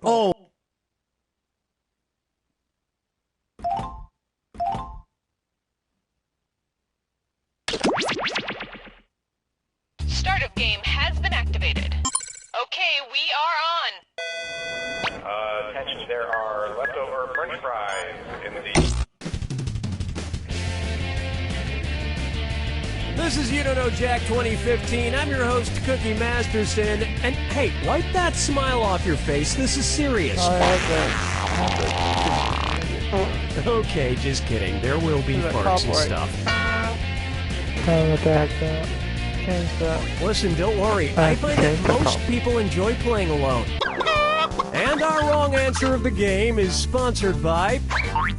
Oh. Startup game has been activated. Okay, we are on. Attention, there are leftover french fries in the... This is You Don't Know Jack 2015. I'm your host, Cookie Masterson. And hey, wipe that smile off your face. This is serious. Okay, just kidding. There will be farts and stuff. Listen, don't worry. I find that most people enjoy playing alone. And our wrong answer of the game is sponsored by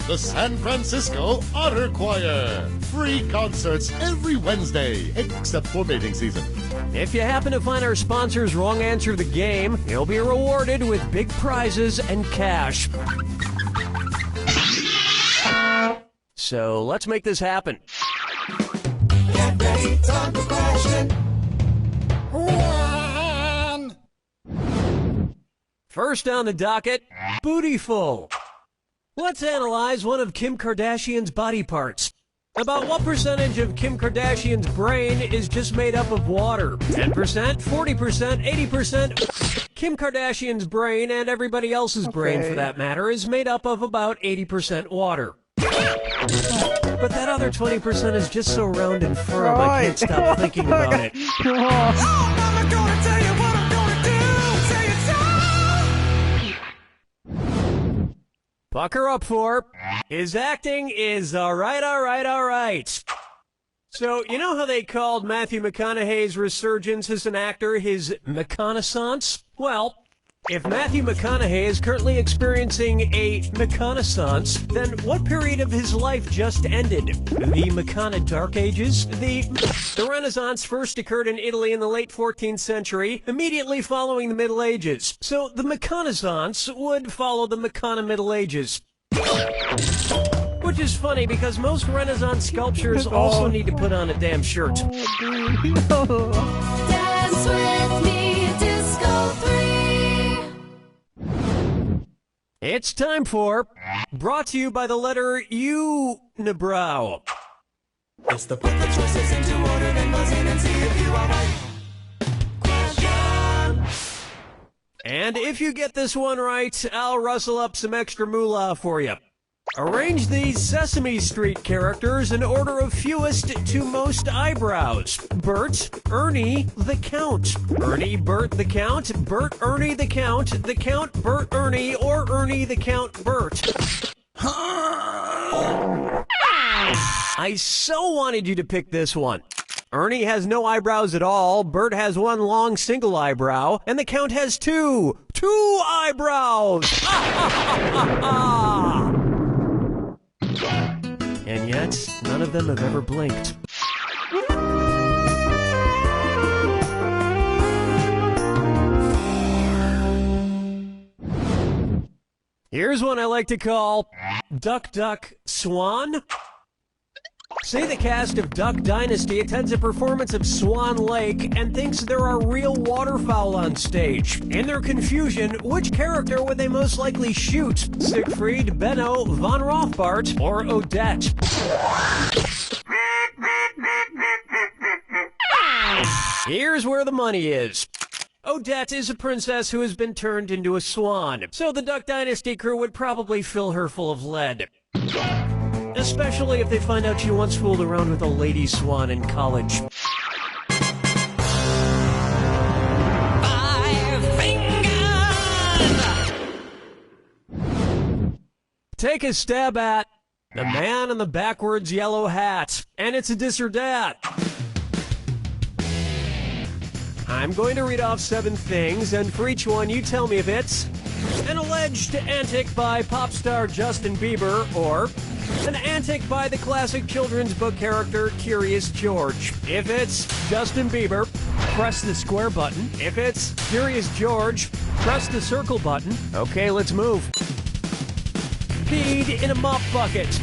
the San Francisco Otter Choir. Free concerts every Wednesday, except for mating season. If you happen to find our sponsor's wrong answer of the game, you'll be rewarded with big prizes and cash. So let's make this happen. Get ready, time for question. First on the docket, Bootyful. Let's analyze one of Kim Kardashian's body parts. About what percentage of Kim Kardashian's brain is just made up of water? 10%, 40%, 80%? Kim Kardashian's brain, and everybody else's brain for that matter, is made up of about 80% water. But that other 20% is just so round and firm, I can't stop thinking about it. I'm gonna tell you what I'm gonna do. Say it so. Pucker up for his acting is all right. So, you know how they called Matthew McConaughey's resurgence as an actor his McConaissance? Well, if Matthew McConaughey is currently experiencing a McConaissance, then what period of his life just ended? The McCona Dark Ages? The Renaissance first occurred in Italy in the late 14th century, immediately following the Middle Ages. So the McConaissance would follow the McCona Middle Ages. Which is funny because most Renaissance sculptures also need to put on a damn shirt. Dance with me, Disco 3. It's time for Brought to you by the letter Unibrow. It's the put the choices into order, then buzz in and see if you are right. Question. And if you get this one right, I'll rustle up some extra moolah for you. Arrange these Sesame Street characters in order of fewest to most eyebrows. Bert, Ernie, the Count. Ernie, Bert, the Count. Bert, Ernie, the Count. The Count, Bert, Ernie, or Ernie, the Count, Bert. I so wanted you to pick this one. Ernie has no eyebrows at all, Bert has one long single eyebrow, and the Count has two eyebrows! And yet, none of them have ever blinked. Here's one I like to call Duck, Duck, Swan. Say the cast of Duck Dynasty attends a performance of Swan Lake and thinks there are real waterfowl on stage. In their confusion, which character would they most likely shoot? Siegfried, Benno, Von Rothbart, or Odette? Here's where the money is. Odette is a princess who has been turned into a swan, so the Duck Dynasty crew would probably fill her full of lead. Especially if they find out she once fooled around with a lady swan in college. 5 fingers. Take a stab at the man in the backwards yellow hat, and it's a dis or dat. I'm going to read off 7 things, and for each one you tell me if it's an alleged antic by pop star Justin Bieber, or an antic by the classic children's book character Curious George. If it's Justin Bieber, press the square button. If it's Curious George, press the circle button. Okay, let's move. Peed in a mop bucket.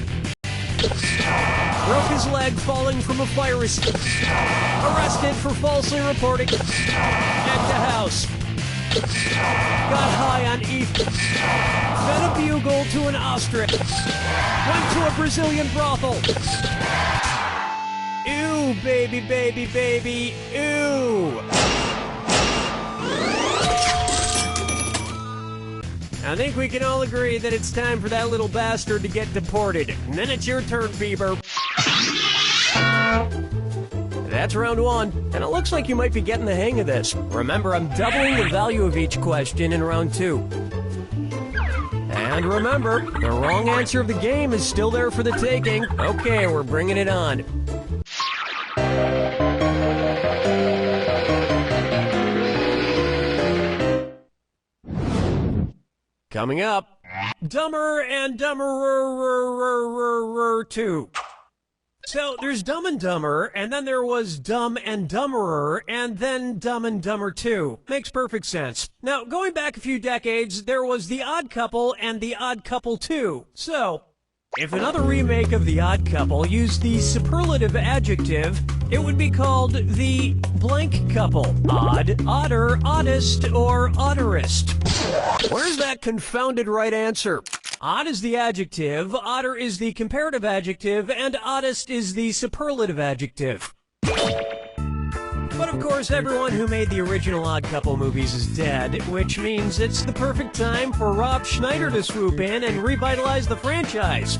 Broke his leg falling from a fire escape. Arrested for falsely reporting. At the house. Got high on ether. Fed a bugle to an ostrich. Went to a Brazilian brothel. Ew, baby, baby, baby, ew. I think we can all agree that it's time for that little bastard to get deported. And then it's your turn, Bieber. That's round one, and it looks like you might be getting the hang of this. Remember, I'm doubling the value of each question in round two. And remember, the wrong answer of the game is still there for the taking. Okay, we're bringing it on. Coming up, Dumber and Dumberer 2. So there's Dumb and Dumber, and then there was Dumb and Dumberer, and then Dumb and Dumber 2. Makes perfect sense. Now, going back a few decades, there was The Odd Couple and The Odd Couple 2. So, if another remake of The Odd Couple used the superlative adjective, it would be called The Blank Couple. Odd, odder, oddest, or odderest. Where's that confounded right answer? Odd is the adjective, odder is the comparative adjective, and oddest is the superlative adjective. But of course, everyone who made the original Odd Couple movies is dead, which means it's the perfect time for Rob Schneider to swoop in and revitalize the franchise.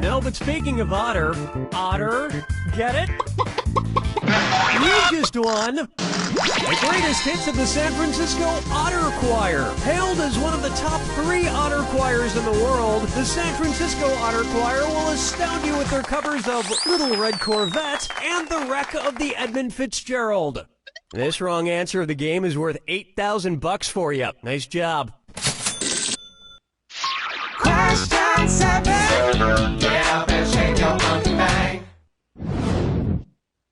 No, but speaking of otter, get it? You just won the greatest hits of the San Francisco Otter Choir. Hailed as one of the top 3 otter choirs in the world, the San Francisco Otter Choir will astound you with their covers of Little Red Corvette and The Wreck of the Edmund Fitzgerald. This wrong answer of the game is worth $8,000 for you. Nice job. Question 7. Get up and shake your monkey bang.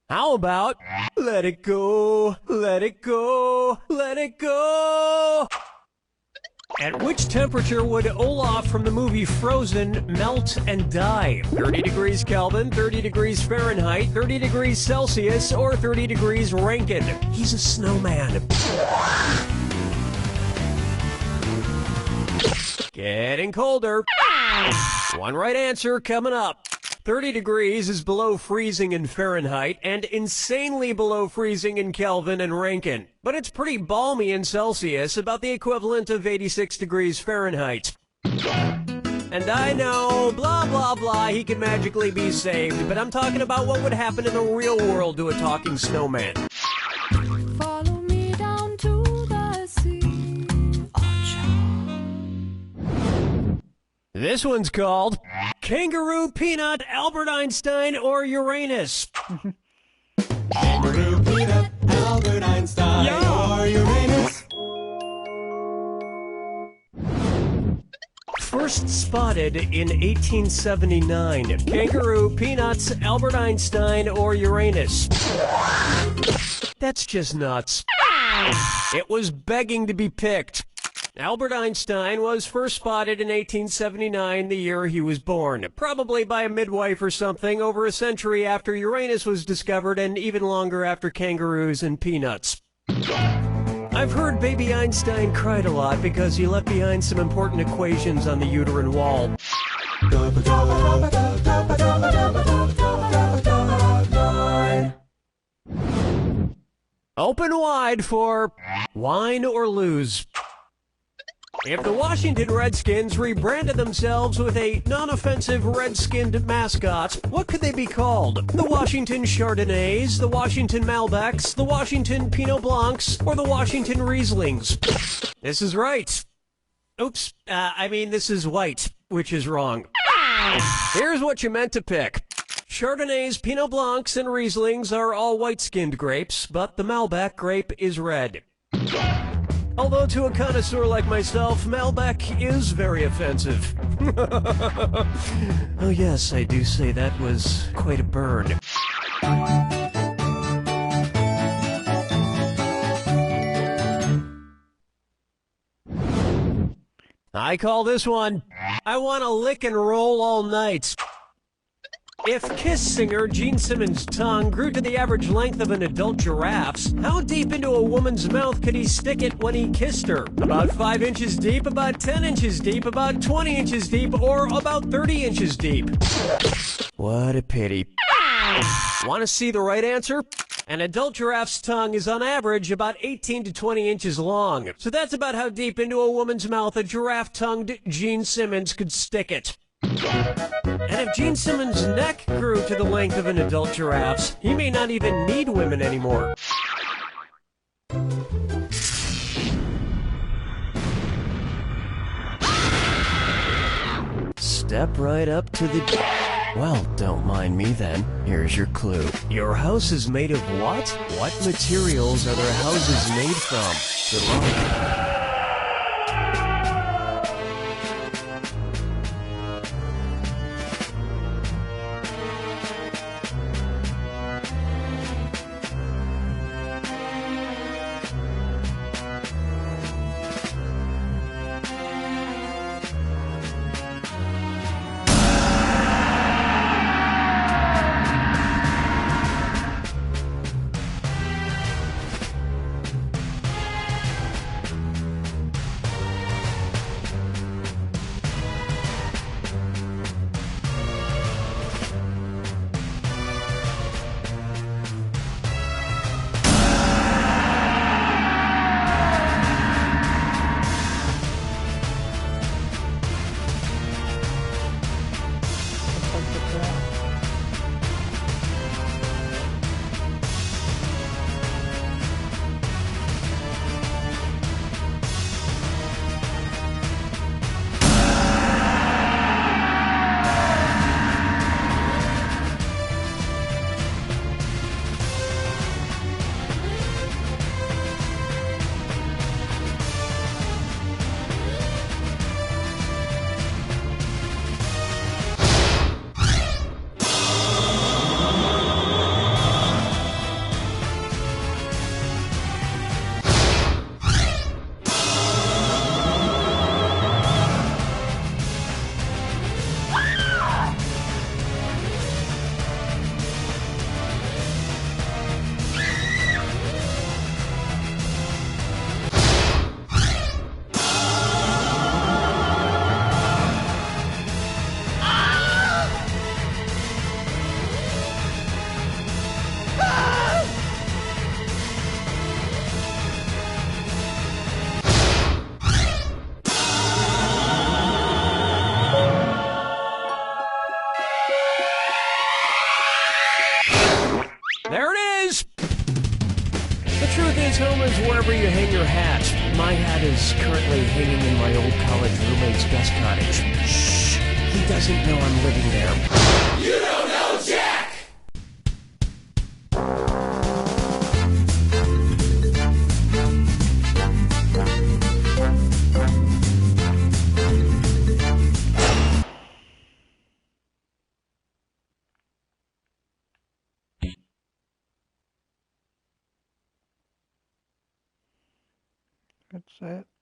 How about let it go, let it go, let it go? At which temperature would Olaf from the movie Frozen melt and die? 30 degrees Kelvin, 30 degrees Fahrenheit, 30 degrees Celsius, or 30 degrees Rankine? He's a snowman. Getting colder. One right answer coming up. 30 degrees is below freezing in Fahrenheit and insanely below freezing in Kelvin and Rankine. But it's pretty balmy in Celsius, about the equivalent of 86 degrees Fahrenheit. And I know, blah, blah, blah, he can magically be saved, but I'm talking about what would happen in the real world to a talking snowman. Follow me down to the sea. This one's called Kangaroo, Peanut, Albert Einstein, or Uranus. Kangaroo, peanut, Albert Einstein, or Uranus. First spotted in 1879. Kangaroo, Peanuts, Albert Einstein, or Uranus. That's just nuts. It was begging to be picked. Albert Einstein was first spotted in 1879, the year he was born, probably by a midwife or something, over a century after Uranus was discovered and even longer after kangaroos and peanuts. I've heard baby Einstein cried a lot because he left behind some important equations on the uterine wall. Open wide for wine or lose. If the Washington Redskins rebranded themselves with a non-offensive red-skinned mascot, what could they be called? The Washington Chardonnays, the Washington Malbecs, the Washington Pinot Blancs, or the Washington Rieslings? This is right. Oops, this is white, which is wrong. Here's what you meant to pick. Chardonnays, Pinot Blancs, and Rieslings are all white-skinned grapes, but the Malbec grape is red. Although to a connoisseur like myself, Malbec is very offensive. Oh yes, I do say that was quite a burn. I call this one, I want to lick and roll all night. If Kiss singer Gene Simmons' tongue grew to the average length of an adult giraffe's, how deep into a woman's mouth could he stick it when he kissed her? About 5 inches deep, about 10 inches deep, about 20 inches deep, or about 30 inches deep? What a pity. Want to see the right answer? An adult giraffe's tongue is on average about 18 to 20 inches long. So that's about how deep into a woman's mouth a giraffe-tongued Gene Simmons could stick it. And if Gene Simmons' neck grew to the length of an adult giraffe's, he may not even need women anymore. Step right up to the... Well, don't mind me then. Here's your clue. Your house is made of what? What materials are their houses made from? Good luck. There it is! The truth is, home is wherever you hang your hat. My hat is currently hanging in my old college roommate's guest cottage. Shh! He doesn't know I'm living there. You don't know Jack! That's it.